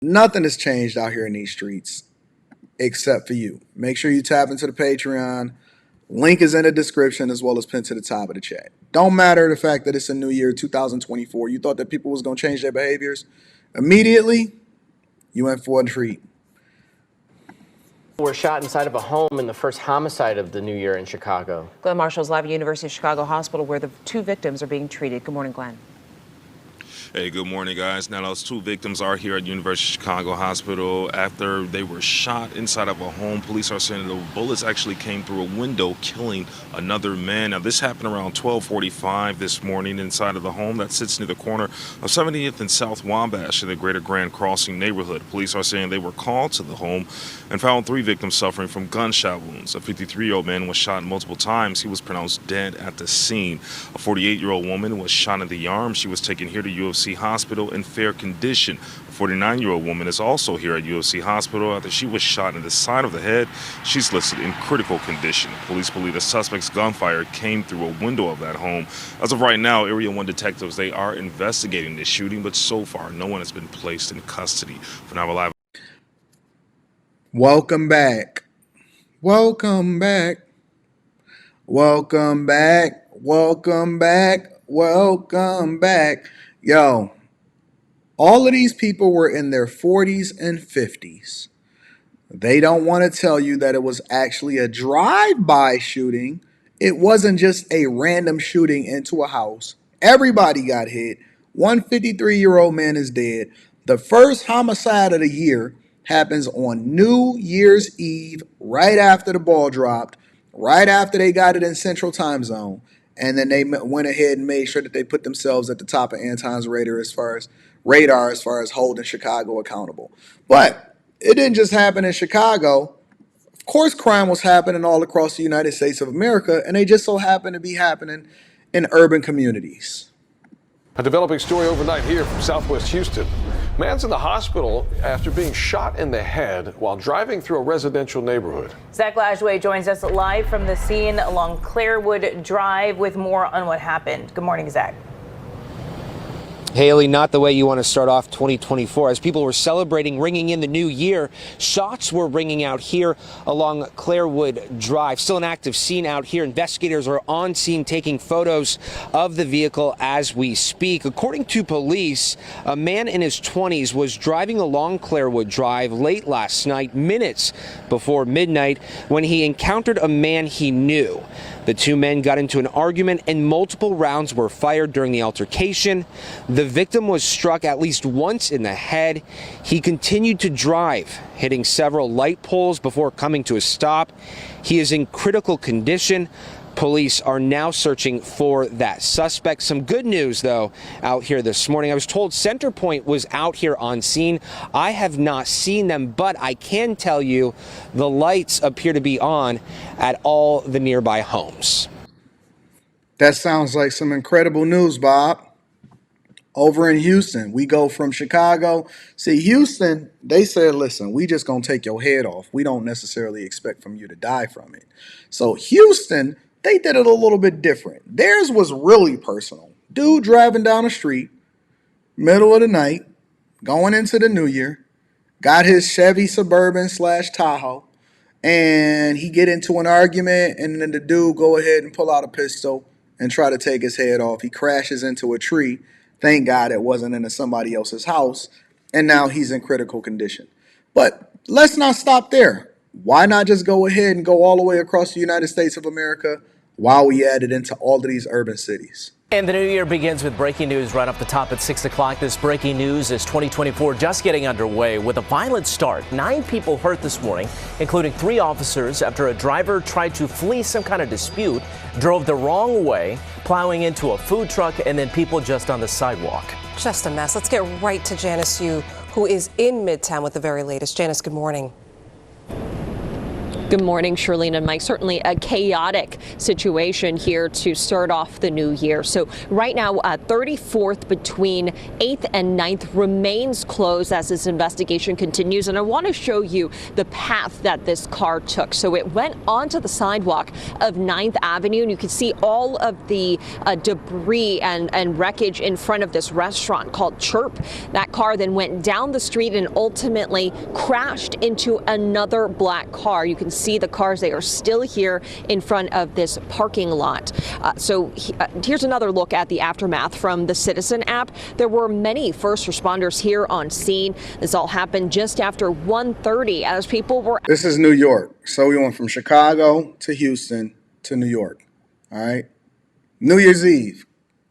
Nothing has changed out here in these streets except for you. Make sure you tap into the Patreon. Link is in the description as well as pinned to the top of the chat. Don't matter the fact that it's a new year, 2024. You thought that people was going to change their behaviors. Immediately, you went for a treat. Were shot inside of a home in the first homicide of the new year in Chicago. Glenn Marshall's live at University of Chicago Hospital where the two victims are being treated. Good morning, Glenn. Hey, good morning, guys. Now, those two victims are here at University of Chicago Hospital after they were shot inside of a home. Police are saying the bullets actually came through a window, killing another man. Now, this happened around 12:45 this morning inside of the home that sits near the corner of 70th and South Wabash in the Greater Grand Crossing neighborhood. Police are saying they were called to the home and found three victims suffering from gunshot wounds. A 53-year-old man was shot multiple times. He was pronounced dead at the scene. A 48-year-old woman was shot in the arm. She was taken here to UFC Hospital in fair condition. A 49-year-old woman is also here at UFC Hospital after she was shot in the side of the head. She's listed in critical condition. Police believe the suspect's gunfire came through a window of that home. As of right now, Area 1 detectives, they are investigating this shooting, but so far, no one has been placed in custody. For now, we're live. Welcome back. Welcome back. Welcome back. Welcome back. Welcome back. Yo, all of these people were in their 40s and 50s. They don't want to tell you that it was actually a drive-by shooting. It wasn't just a random shooting into a house. Everybody got hit. One 53-year-old man is dead. The first homicide of the year happens on New Year's Eve, right after the ball dropped, right after they got it in Central Time Zone. And then they went ahead and made sure that they put themselves at the top of Anton's radar as far as holding Chicago accountable. But it didn't just happen in Chicago. Of course, crime was happening all across the United States of America, and they just so happen to be happening in urban communities. A developing story overnight here from Southwest Houston. Man's in the hospital after being shot in the head while driving through a residential neighborhood. Zach Lajway joins us live from the scene along Clairwood Drive with more on what happened. Good morning, Zach. Haley, not the way you want to start off 2024. As people were celebrating ringing in the new year, shots were ringing out here along Clairwood Drive. Still an active scene out here. Investigators are on scene taking photos of the vehicle as we speak. According to police, a man in his 20s was driving along Clairwood Drive late last night, minutes before midnight, when he encountered a man he knew. The two men got into an argument and multiple rounds were fired during the altercation. The victim was struck at least once in the head. He continued to drive, hitting several light poles before coming to a stop. He is in critical condition. Police are now searching for that suspect. Some good news, though, out here this morning. I was told Centerpoint was out here on scene. I have not seen them, but I can tell you the lights appear to be on at all the nearby homes. That sounds like some incredible news, Bob. Over in Houston, we go from Chicago. See, Houston, they said, listen, we just going to take your head off. We don't necessarily expect from you to die from it. So Houston, they did it a little bit different. Theirs was really personal. Dude driving down the street, middle of the night, going into the new year, got his Chevy Suburban / Tahoe, and he get into an argument, and then the dude go ahead and pull out a pistol and try to take his head off. He crashes into a tree. Thank God it wasn't into somebody else's house, and now he's in critical condition. But let's not stop there. Why not just go ahead and go all the way across the United States of America while we add it into all of these urban cities? And the new year begins with breaking news right off the top at 6 o'clock. This breaking news is 2024 just getting underway with a violent start. 9 people hurt this morning, including 3 officers after a driver tried to flee some kind of dispute, drove the wrong way, plowing into a food truck, and then people just on the sidewalk. Just a mess. Let's get right to Janice Yu, who is in Midtown with the very latest. Janice, good morning. Good morning, Shirlene and Mike. Certainly a chaotic situation here to start off the new year. So right now, 34th between 8th and 9th remains closed as this investigation continues. And I want to show you the path that this car took. So it went onto the sidewalk of 9th Avenue, and you can see all of the debris and wreckage in front of this restaurant called Chirp. That car then went down the street and ultimately crashed into another black car. You can see the cars, they are still here in front of this parking lot. Here's another look at the aftermath from the Citizen app. There were many first responders here on scene. This all happened just after 1:30 as people were. This is New York. So we went from Chicago to Houston to New York. All right. New Year's Eve.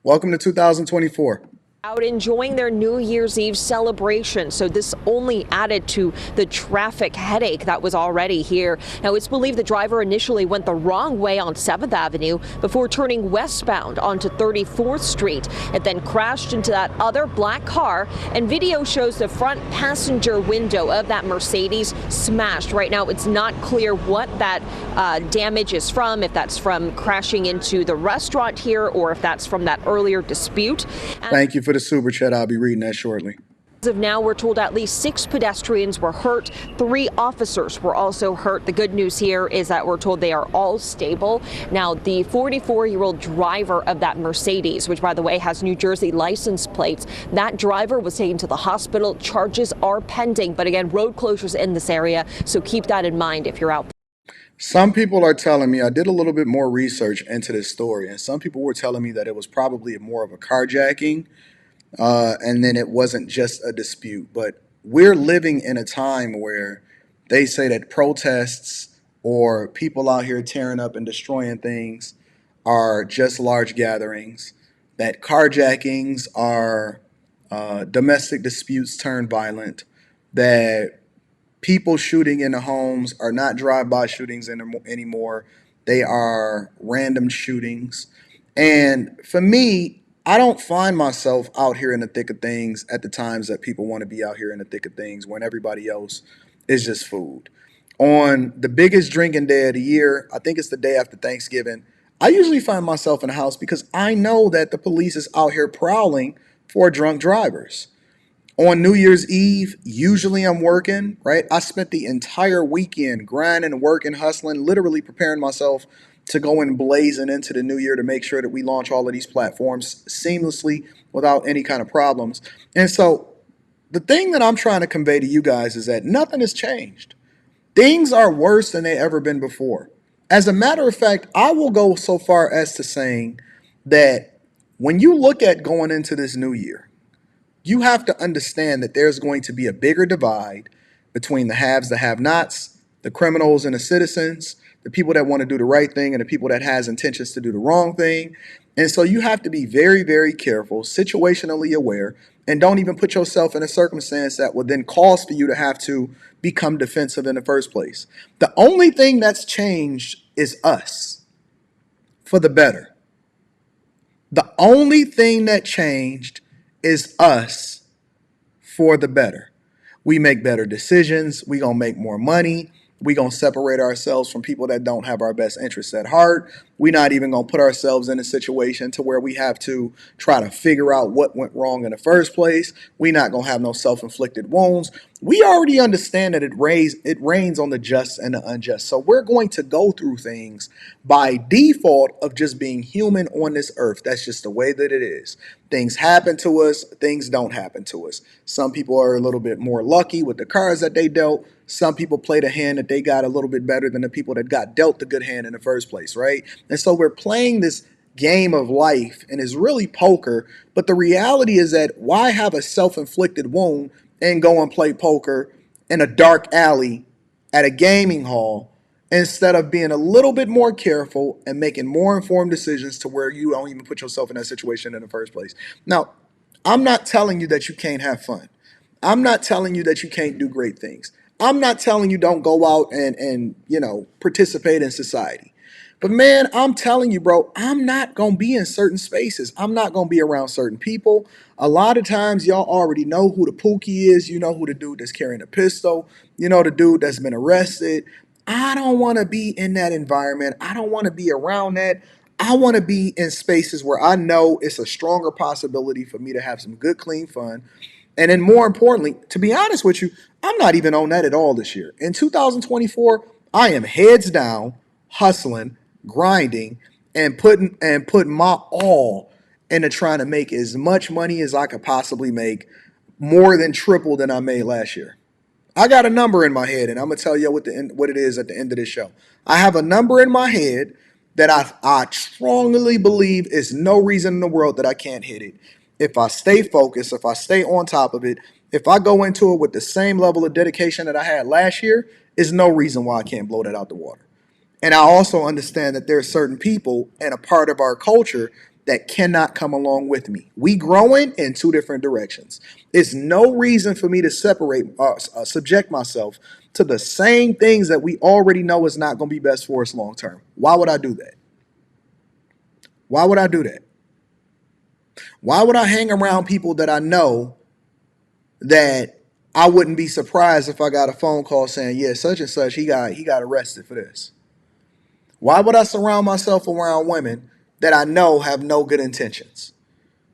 Welcome to 2024. Out enjoying their New Year's Eve celebration. So this only added to the traffic headache that was already here. Now, it's believed the driver initially went the wrong way on 7th Avenue before turning westbound onto 34th Street. It then crashed into that other black car, and video shows the front passenger window of that Mercedes smashed. Right now, it's not clear what that damage is from, if that's from crashing into the restaurant here or if that's from that earlier dispute. Thank you for the super chat. I'll be reading that shortly. As of now, we're told at least 6 pedestrians were hurt. 3 officers were also hurt. The good news here is that we're told they are all stable. Now, the 44-year-old driver of that Mercedes, which, by the way, has New Jersey license plates, that driver was taken to the hospital. Charges are pending. But again, road closures in this area. So keep that in mind if you're out there. Some people are telling me, I did a little bit more research into this story, and some people were telling me that it was probably more of a carjacking. And then it wasn't just a dispute. But we're living in a time where they say that protests or people out here tearing up and destroying things are just large gatherings, that carjackings are domestic disputes turned violent, that people shooting in the homes are not drive-by shootings anymore. They are random shootings. And for me, I don't find myself out here in the thick of things at the times that people want to be out here in the thick of things when everybody else is just food. On the biggest drinking day of the year, I think it's the day after Thanksgiving, I usually find myself in the house because I know that the police is out here prowling for drunk drivers. On New Year's Eve, usually I'm working, right? I spent the entire weekend grinding, working, hustling, literally preparing myself to go and blazing into the new year to make sure that we launch all of these platforms seamlessly without any kind of problems. And so the thing that I'm trying to convey to you guys is that nothing has changed. Things are worse than they ever been before. As a matter of fact, I will go so far as to saying that when you look at going into this new year, you have to understand that there's going to be a bigger divide between the haves, the have-nots, the criminals and the citizens, the people that want to do the right thing and the people that has intentions to do the wrong thing. And so you have to be very, very careful, situationally aware, and don't even put yourself in a circumstance that would then cause for you to have to become defensive in the first place. The only thing that's changed is us for the better. The only thing that changed is us for the better. We make better decisions. We gonna make more money. We gonna separate ourselves from people that don't have our best interests at heart. We're not even gonna put ourselves in a situation to where we have to try to figure out what went wrong in the first place. We're not gonna have no self-inflicted wounds. We already understand that it rains on the just and the unjust. So we're going to go through things by default of just being human on this earth. That's just the way that it is. Things happen to us, things don't happen to us. Some people are a little bit more lucky with the cards that they dealt. Some people played a hand that they got a little bit better than the people that got dealt the good hand in the first place, right? And so we're playing this game of life, and it's really poker. But the reality is that why have a self-inflicted wound and go and play poker in a dark alley at a gaming hall instead of being a little bit more careful and making more informed decisions to where you don't even put yourself in that situation in the first place? Now, I'm not telling you that you can't have fun. I'm not telling you that you can't do great things. I'm not telling you don't go out and participate in society. But man, I'm telling you, bro, I'm not going to be in certain spaces. I'm not going to be around certain people. A lot of times y'all already know who the Pookie is. You know who the dude that's carrying a pistol. You know the dude that's been arrested. I don't want to be in that environment. I don't want to be around that. I want to be in spaces where I know it's a stronger possibility for me to have some good, clean fun. And then more importantly, to be honest with you, I'm not even on that at all this year. In 2024, I am heads down, hustling, grinding, and putting my all into trying to make as much money as I could possibly make, more than triple than I made last year. I got a number in my head, and I'm gonna tell you what it is at the end of this show. I have a number in my head that I strongly believe is no reason in the world that I can't hit it. If I stay focused, if I stay on top of it, if I go into it with the same level of dedication that I had last year, is no reason why I can't blow that out the water. And I also understand that there are certain people and a part of our culture that cannot come along with me. We growing in two different directions. It's no reason for me to subject myself to the same things that we already know is not going to be best for us long term. Why would I do that? Why would I do that? Why would I hang around people that I know that I wouldn't be surprised if I got a phone call saying, yeah, such and such, he got arrested for this? Why would I surround myself around women that I know have no good intentions?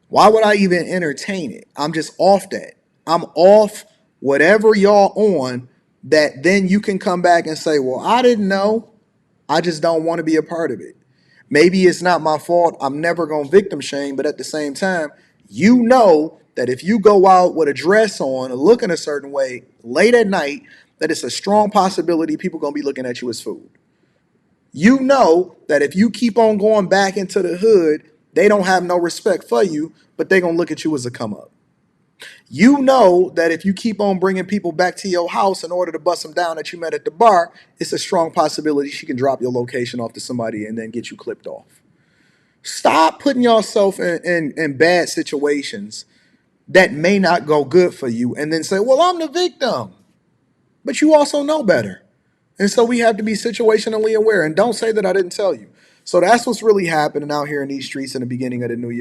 Why would I even entertain it? I'm just off that. I'm off whatever y'all on, that then you can come back and say, well, I didn't know. I just don't want to be a part of it. Maybe it's not my fault. I'm never going to victim shame. But at the same time, you know that if you go out with a dress on or looking a certain way late at night, that it's a strong possibility people going to be looking at you as food. You know that if you keep on going back into the hood, they don't have no respect for you, but they're going to look at you as a come up. You know that if you keep on bringing people back to your house in order to bust them down that you met at the bar, it's a strong possibility she can drop your location off to somebody and then get you clipped off. Stop putting yourself in bad situations that may not go good for you and then say, well, I'm the victim. But you also know better. And so we have to be situationally aware. And don't say that I didn't tell you. So that's what's really happening out here in these streets in the beginning of the new year.